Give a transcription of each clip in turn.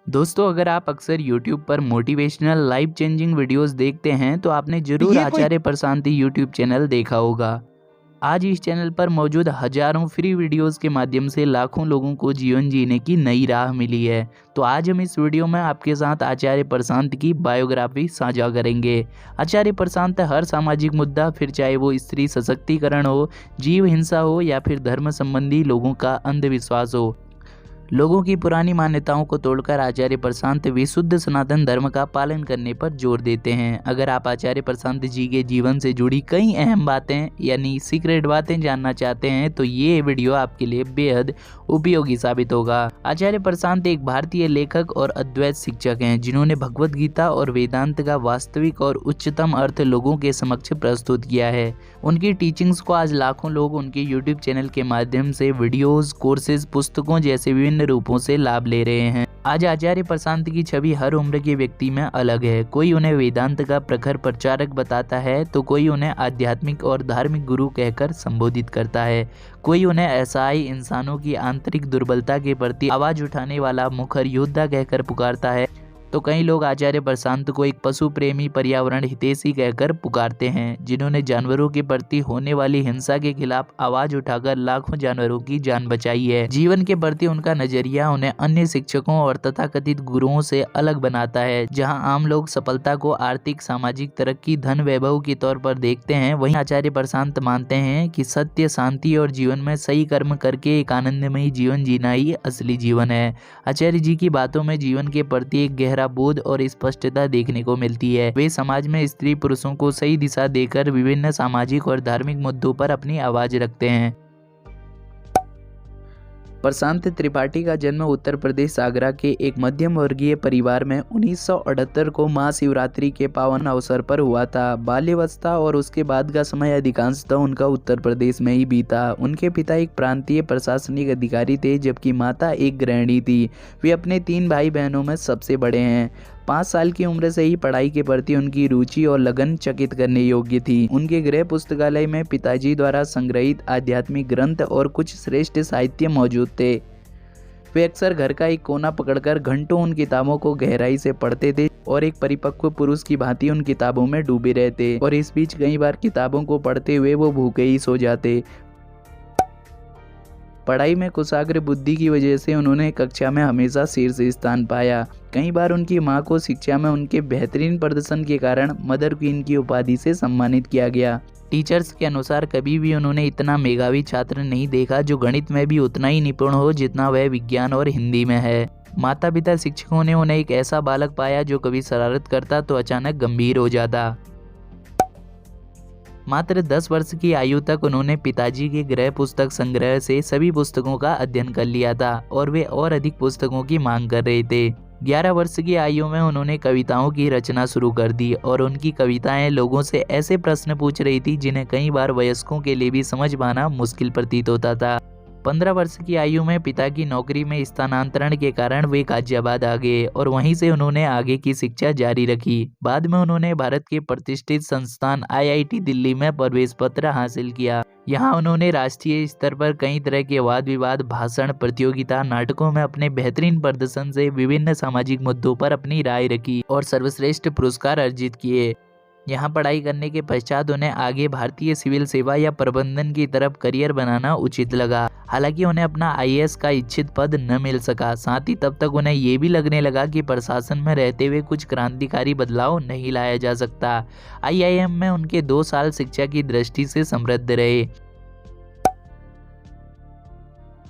दोस्तों, अगर आप अक्सर YouTube पर मोटिवेशनल लाइफ चेंजिंग वीडियोस देखते हैं तो आपने जरूर ये कोई आचार्य प्रशांति यूट्यूब चैनल देखा होगा। आज इस चैनल पर मौजूद हजारों फ्री वीडियोस के माध्यम से लाखों लोगों को जीवन जीने की नई राह मिली है। तो आज हम इस वीडियो में आपके साथ आचार्य प्रशांत की बायोग्राफी साझा करेंगे। आचार्य प्रशांत हर सामाजिक मुद्दा, फिर चाहे वो स्त्री सशक्तिकरण हो, जीव हिंसा हो या फिर धर्म संबंधी लोगों का अंधविश्वास हो, लोगों की पुरानी मान्यताओं को तोड़कर आचार्य प्रशांत विशुद्ध सनातन धर्म का पालन करने पर जोर देते हैं। अगर आप आचार्य प्रशांत जी के जीवन से जुड़ी कई अहम बातें यानी सीक्रेट बातें जानना चाहते हैं तो ये वीडियो आपके लिए बेहद उपयोगी साबित होगा। आचार्य प्रशांत एक भारतीय लेखक और अद्वैत शिक्षक हैं जिन्होंने भगवत गीता और वेदांत का वास्तविक और उच्चतम अर्थ लोगों के समक्ष प्रस्तुत किया है। उनकी टीचिंग्स को आज लाखों लोग उनके यूट्यूब चैनल के माध्यम से वीडियोस, कोर्सेज, पुस्तकों जैसे विभिन्न रूपों से लाभ ले रहे हैं। आज आचार्य प्रशांत की छवि हर उम्र के व्यक्ति में अलग है। कोई उन्हें वेदांत का प्रखर प्रचारक बताता है तो कोई उन्हें आध्यात्मिक और धार्मिक गुरु कहकर संबोधित करता है। कोई उन्हें असहाय इंसानों की आंतरिक दुर्बलता के प्रति आवाज उठाने वाला मुखर योद्धा कहकर पुकारता है, तो कई लोग आचार्य प्रशांत को एक पशु प्रेमी, पर्यावरण हितैषी कहकर पुकारते हैं जिन्होंने जानवरों के प्रति होने वाली हिंसा के खिलाफ आवाज उठाकर लाखों जानवरों की जान बचाई है। जीवन के प्रति उनका नजरिया उन्हें अन्य शिक्षकों और तथाकथित गुरुओं से अलग बनाता है। जहां आम लोग सफलता को आर्थिक, सामाजिक तरक्की, धन, वैभव के तौर पर देखते हैं, वहीं आचार्य प्रशांत मानते हैं कि सत्य, शांति और जीवन में सही कर्म करके एक आनंदमयी जीवन जीना ही असली जीवन है। आचार्य जी की बातों में जीवन के प्रति एक गहरा बोध और स्पष्टता देखने को मिलती है। वे समाज में स्त्री पुरुषों को सही दिशा देकर विभिन्न सामाजिक और धार्मिक मुद्दों पर अपनी आवाज रखते हैं। प्रशांत त्रिपाठी का जन्म उत्तर प्रदेश आगरा के एक मध्यम वर्गीय परिवार में 1978 को महाशिवरात्रि के पावन अवसर पर हुआ था। बाल्यावस्था और उसके बाद का समय अधिकांशतः उनका उत्तर प्रदेश में ही बीता। उनके पिता एक प्रांतीय प्रशासनिक अधिकारी थे जबकि माता एक गृहिणी थी। वे अपने 3 भाई बहनों में सबसे बड़े हैं। 5 साल की उम्र से ही पढ़ाई के प्रति उनकी रुचि और लगन चकित करने योग्य थी। उनके गृह पुस्तकालय में पिताजी द्वारा संग्रहित आध्यात्मिक ग्रंथ और कुछ श्रेष्ठ साहित्य मौजूद थे। वे अक्सर घर का एक कोना पकड़कर घंटों उन किताबों को गहराई से पढ़ते थे और एक परिपक्व पुरुष की भांति उन किताबों में डूबे रहते, और इस बीच कई बार किताबों को पढ़ते हुए वो भूखे ही सो जाते। पढ़ाई में कुशाग्र बुद्धि की वजह से उन्होंने कक्षा में हमेशा शीर्ष स्थान पाया। कई बार उनकी मां को शिक्षा में उनके बेहतरीन प्रदर्शन के कारण मदर क्वीन की उपाधि से सम्मानित किया गया। टीचर्स के अनुसार कभी भी उन्होंने इतना मेधावी छात्र नहीं देखा जो गणित में भी उतना ही निपुण हो जितना वह विज्ञान और हिंदी में है। माता पिता शिक्षकों ने उन्हें एक ऐसा बालक पाया जो कभी शरारत करता तो अचानक गंभीर हो जाता। मात्र 10 वर्ष की आयु तक उन्होंने पिताजी के गृह पुस्तक संग्रह से सभी पुस्तकों का अध्ययन कर लिया था और वे और अधिक पुस्तकों की मांग कर रहे थे। 11 वर्ष की आयु में उन्होंने कविताओं की रचना शुरू कर दी और उनकी कविताएं लोगों से ऐसे प्रश्न पूछ रही थी जिन्हें कई बार वयस्कों के लिए भी समझ पाना मुश्किल प्रतीत होता था। 15 वर्ष की आयु में पिता की नौकरी में स्थानांतरण के कारण वे गाजियाबाद आ गए और वहीं से उन्होंने आगे की शिक्षा जारी रखी। बाद में उन्होंने भारत के प्रतिष्ठित संस्थान IIT दिल्ली में प्रवेश पत्र हासिल किया। यहाँ उन्होंने राष्ट्रीय स्तर पर कई तरह के वाद विवाद, भाषण, प्रतियोगिता, नाटकों में अपने बेहतरीन प्रदर्शन से विभिन्न सामाजिक मुद्दों पर अपनी राय रखी और सर्वश्रेष्ठ पुरस्कार अर्जित किए। यहाँ पढ़ाई करने के पश्चात उन्हें आगे भारतीय सिविल सेवा या प्रबंधन की तरफ करियर बनाना उचित लगा। हालांकि उन्हें अपना IAS का इच्छित पद न मिल सका। साथ ही तब तक उन्हें ये भी लगने लगा कि प्रशासन में रहते हुए कुछ क्रांतिकारी बदलाव नहीं लाया जा सकता। IIM में उनके 2 साल शिक्षा की दृष्टि से समृद्ध रहे।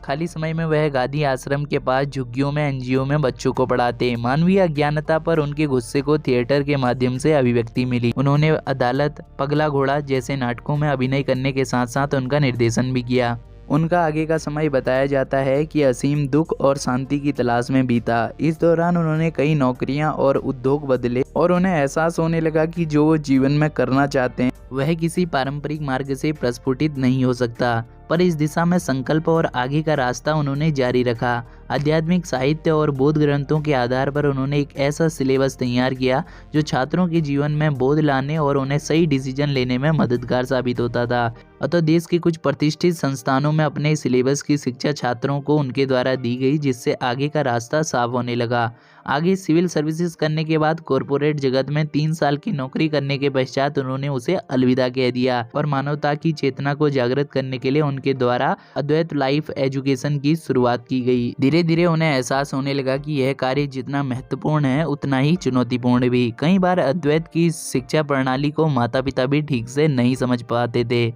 खाली समय में वह गांधी आश्रम के पास झुग्गियों में NGO में बच्चों को पढ़ाते। मानवीय अज्ञानता पर उनके गुस्से को थिएटर के माध्यम से अभिव्यक्ति मिली। उन्होंने अदालत, पगला घोड़ा जैसे नाटकों में अभिनय करने के साथ साथ उनका निर्देशन भी किया। उनका आगे का समय बताया जाता है कि असीम दुख और शांति की तलाश में बीता। इस दौरान उन्होंने कई नौकरियां और उद्योग बदले और उन्हें एहसास होने लगा कि जो वो जीवन में करना चाहते हैं वह किसी पारंपरिक मार्ग से प्रस्फुटित नहीं हो सकता। पर इस दिशा में संकल्प और आगे का रास्ता उन्होंने जारी रखा। आध्यात्मिक साहित्य और बोध ग्रंथों के आधार पर उन्होंने एक ऐसा सिलेबस तैयार किया जो छात्रों के जीवन में बोध लाने और उन्हें सही डिसीजन लेने में मददगार साबित होता था। अतः देश के कुछ प्रतिष्ठित संस्थानों में अपने सिलेबस की शिक्षा छात्रों को उनके द्वारा दी गई, जिससे आगे का रास्ता साफ होने लगा। आगे सिविल सर्विसेज करने के बाद कॉरपोरेट जगत में 3 साल की नौकरी करने के पश्चात उन्होंने उसे अलविदा कह दिया और मानवता की चेतना को जागृत करने के लिए उनके द्वारा अद्वैत लाइफ एजुकेशन की शुरुआत की गई। धीरे धीरे उन्हें एहसास होने लगा कि यह कार्य जितना महत्वपूर्ण है उतना ही चुनौतीपूर्ण भी। कई बार अद्वैत की शिक्षा प्रणाली को माता पिता भी ठीक से नहीं समझ पाते थे।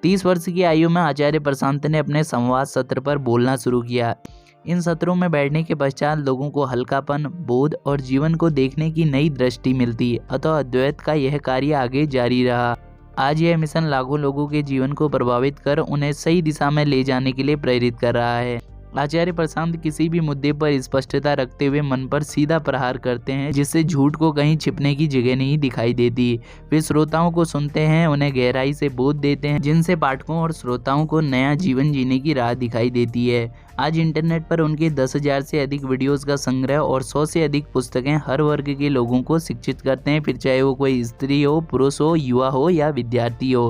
30 वर्ष की आयु में आचार्य प्रशांत ने अपने संवाद सत्र पर बोलना शुरू किया। इन सत्रों में बैठने के पश्चात लोगों को हल्कापन, बोध और जीवन को देखने की नई दृष्टि मिलती। अतः अद्वैत का यह कार्य आगे जारी रहा। आज यह मिशन लाखों लोगों के जीवन को प्रभावित कर उन्हें सही दिशा में ले जाने के लिए प्रेरित कर रहा है। आचार्य प्रशांत किसी भी मुद्दे पर स्पष्टता रखते हुए मन पर सीधा प्रहार करते हैं, जिससे झूठ को कहीं छिपने की जगह नहीं दिखाई देती। वे श्रोताओं को सुनते हैं, उन्हें गहराई से बोध देते हैं, जिनसे पाठकों और श्रोताओं को नया जीवन जीने की राह दिखाई देती है। आज इंटरनेट पर उनके 10,000 से अधिक वीडियोस का संग्रह और 100 से अधिक पुस्तकें हर वर्ग के लोगों को शिक्षित करते हैं, फिर चाहे वो कोई स्त्री हो, पुरुष हो, युवा हो या विद्यार्थी हो।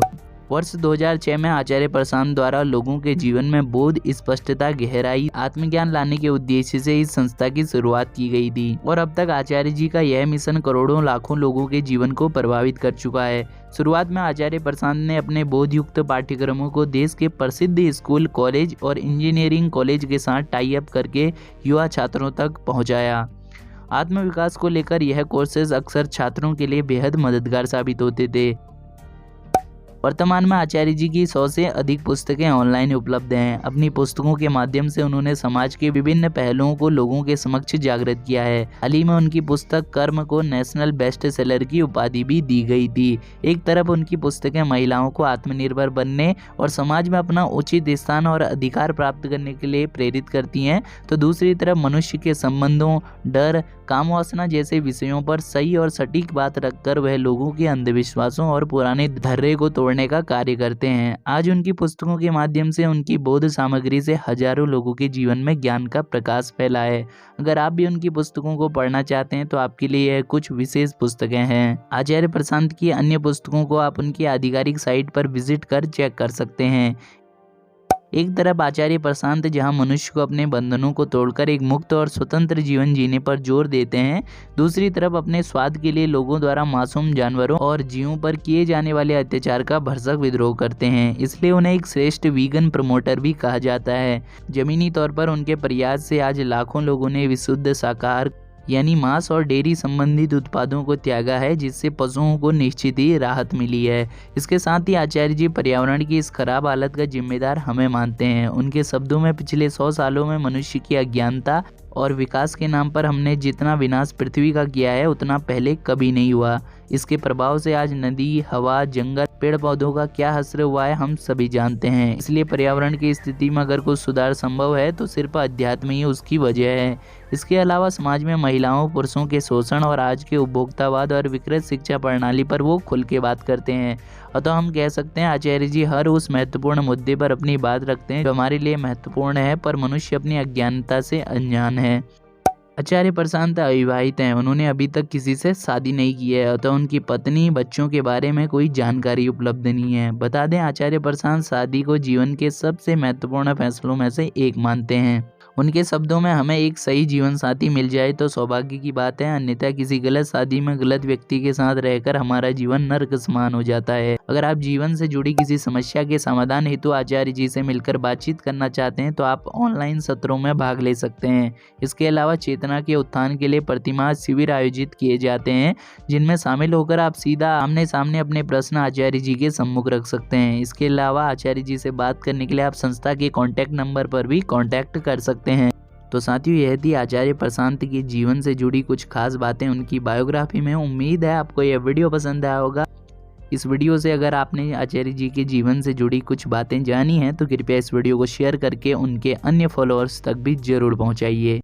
वर्ष 2006 में आचार्य प्रशांत द्वारा लोगों के जीवन में बोध, स्पष्टता, गहराई, आत्मज्ञान लाने के उद्देश्य से इस संस्था की शुरुआत की गई थी और अब तक आचार्य जी का यह मिशन करोड़ों लाखों लोगों के जीवन को प्रभावित कर चुका है। शुरुआत में आचार्य प्रशांत ने अपने बोधयुक्त पाठ्यक्रमों को देश के प्रसिद्ध स्कूल, कॉलेज और इंजीनियरिंग कॉलेज के साथ टाई अप करके युवा छात्रों तक पहुंचाया। आत्मविकास को लेकर यह कोर्सेज अक्सर छात्रों के लिए बेहद मददगार साबित होते थे। वर्तमान में आचार्य जी की 100 से अधिक पुस्तकें ऑनलाइन उपलब्ध हैं। अपनी पुस्तकों के माध्यम से उन्होंने समाज के विभिन्न पहलुओं को लोगों के समक्ष जागृत किया है। हाल ही में उनकी पुस्तक कर्म को नेशनल बेस्ट सेलर की उपाधि भी दी गई थी। एक तरफ उनकी पुस्तकें महिलाओं को आत्मनिर्भर बनने और समाज में अपना उचित स्थान और अधिकार प्राप्त करने के लिए प्रेरित करती हैं, तो दूसरी तरफ मनुष्य के संबंधों, डर, काम वासना जैसे विषयों पर सही और सटीक बात रखकर वह लोगों के अंधविश्वासों और पुराने धर्रे को तोड़ने का कार्य करते हैं। आज उनकी पुस्तकों के माध्यम से उनकी बोध सामग्री से हजारों लोगों के जीवन में ज्ञान का प्रकाश फैला है। अगर आप भी उनकी पुस्तकों को पढ़ना चाहते हैं तो आपके लिए यह कुछ विशेष पुस्तकें हैं। आचार्य प्रशांत की अन्य पुस्तकों को आप उनकी आधिकारिक साइट पर विजिट कर चेक कर सकते हैं। एक तरफ आचार्य प्रशांत जहां मनुष्य को अपने बंधनों को तोड़कर एक मुक्त और स्वतंत्र जीवन जीने पर जोर देते हैं, दूसरी तरफ अपने स्वाद के लिए लोगों द्वारा मासूम जानवरों और जीवों पर किए जाने वाले अत्याचार का भरसक विद्रोह करते हैं। इसलिए उन्हें एक श्रेष्ठ वीगन प्रमोटर भी कहा जाता है। जमीनी तौर पर उनके प्रयास से आज लाखों लोगों ने विशुद्ध शाकाहार यानी मांस और डेयरी संबंधित उत्पादों को त्यागा है, जिससे पशुओं को निश्चित ही राहत मिली है। इसके साथ ही आचार्य जी पर्यावरण की इस खराब हालत का जिम्मेदार हमें मानते हैं। उनके शब्दों में पिछले 100 सालों में मनुष्य की अज्ञानता और विकास के नाम पर हमने जितना विनाश पृथ्वी का किया है उतना पहले कभी नहीं हुआ। इसके प्रभाव से आज नदी, हवा, जंगल, पेड़ पौधों का क्या हश्र हुआ है हम सभी जानते हैं। इसलिए पर्यावरण की स्थिति में अगर कुछ सुधार संभव है तो सिर्फ अध्यात्म ही उसकी वजह है। इसके अलावा समाज में महिलाओं, पुरुषों के शोषण और आज के उपभोक्तावाद और विकृत शिक्षा प्रणाली पर वो खुल के बात करते हैं। अतः हम कह सकते हैं आचार्य जी हर उस महत्वपूर्ण मुद्दे पर अपनी बात रखते हैं जो हमारे लिए महत्वपूर्ण है, पर मनुष्य अपनी अज्ञानता से अनजान है। आचार्य प्रशांत अविवाहित हैं। उन्होंने अभी तक किसी से शादी नहीं की है, अतः उनकी पत्नी, बच्चों के बारे में कोई जानकारी उपलब्ध नहीं है। बता दें आचार्य प्रशांत शादी को जीवन के सबसे महत्वपूर्ण फैसलों में से एक मानते हैं। उनके शब्दों में हमें एक सही जीवन साथी मिल जाए तो सौभाग्य की बात है, अन्यथा किसी गलत शादी में गलत व्यक्ति के साथ रहकर हमारा जीवन नर्क समान हो जाता है। अगर आप जीवन से जुड़ी किसी समस्या के समाधान हेतु आचार्य जी से मिलकर बातचीत करना चाहते हैं तो आप ऑनलाइन सत्रों में भाग ले सकते हैं। इसके अलावा चेतना के उत्थान के लिए प्रतिमाह शिविर आयोजित किए जाते हैं, जिनमें शामिल होकर आप सीधा आमने सामने अपने प्रश्न आचार्य जी के सम्मुख रख सकते हैं। इसके अलावा आचार्य जी से बात करने के लिए आप संस्था के कॉन्टैक्ट नंबर पर भी कॉन्टैक्ट कर सकते हैं। तो साथियों, यह थी आचार्य प्रशांत के जीवन से जुड़ी कुछ खास बातें उनकी बायोग्राफी में। उम्मीद है आपको यह वीडियो पसंद आया होगा। इस वीडियो से अगर आपने आचार्य जी के जीवन से जुड़ी कुछ बातें जानी हैं तो कृपया इस वीडियो को शेयर करके उनके अन्य फॉलोअर्स तक भी जरूर पहुंचाइए।